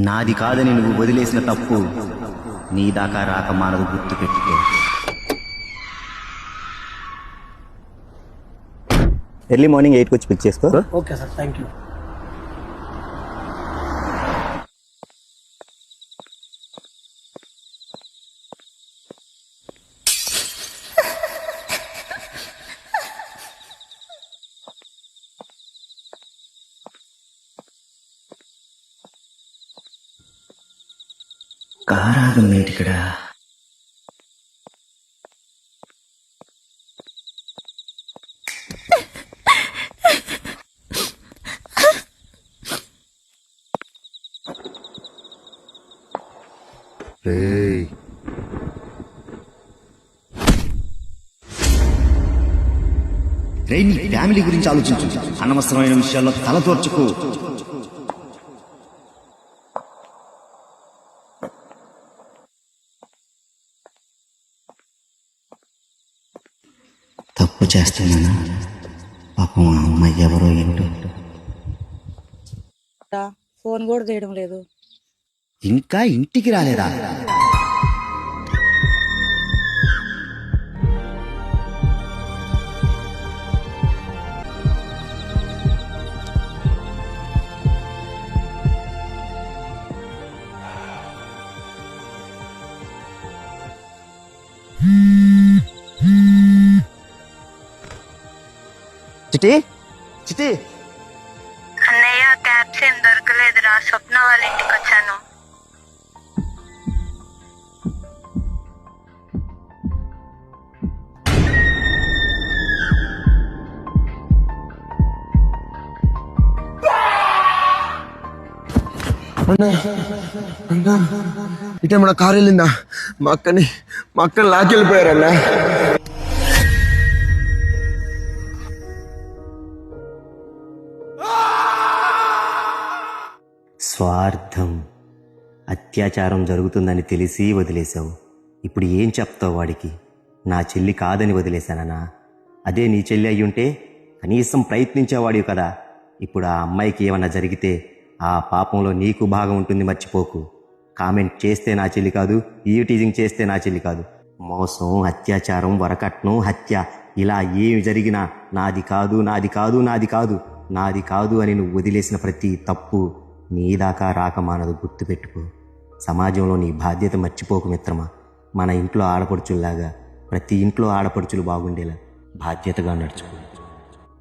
నాది కాదని నువ్వు వదిలేసిన తప్పు నీ దాకా రాక మానదు, గుర్తు పెట్టుకో. ఎర్లీ మార్నింగ్ 8కి వచ్చి పిక్ చేసుకో. Okay sir, thank you. కారాగం నేటికడా. రేయ్, నీ ఫ్యామిలీ గురించి ఆలోచించు, అనవసరమైన విషయాల్లో తల తోర్చుకో. తప్పు చేస్తున్నానా? పాపం ఆ అమ్మాయి ఎవరో ఏంటో. ఫోన్ కూడా చేయడం లేదు. ఇంకా ఇంటికి రాలేదా? చిటి చిటి, అన్నయ్య క్యాబ్స్ ఏం దొరకలేదురా. స్వప్న వాళ్ళ ఇంటికి వచ్చాను. ఇటే మన కారు వెళ్ళిందా? మా అక్కని లాకెళ్ళిపోయారన్నా. స్వార్థం, అత్యాచారం జరుగుతుందని తెలిసి వదిలేశావు. ఇప్పుడు ఏం చెప్తావు వాడికి? నా చెల్లి కాదని వదిలేశానన్నా? అదే నీ చెల్లి అయ్యుంటే కనీసం ప్రయత్నించేవాడివి కదా. ఇప్పుడు ఆ అమ్మాయికి ఏమన్నా జరిగితే ఆ పాపంలో నీకు భాగం ఉంటుంది, మర్చిపోకు. కామెంట్ చేస్తే నా చెల్లి కాదు, టీజింగ్ చేస్తే నా చెల్లి కాదు. మోసం, అత్యాచారం, వరకట్నం, హత్య ఇలా ఏమి జరిగినా నాది కాదు, నాది కాదు, నాది కాదు, నాది కాదు అని నువ్వు వదిలేసిన ప్రతి తప్పు నీ దాకా రాక మానదు, గుర్తుపెట్టుకో. సమాజంలో నీ బాధ్యత మర్చిపోకు మిత్రమా. మన ఇంట్లో ఆడపడుచుల్లాగా ప్రతి ఇంట్లో ఆడపడుచులు బాగుండేలా బాధ్యతగా నడుచుకో.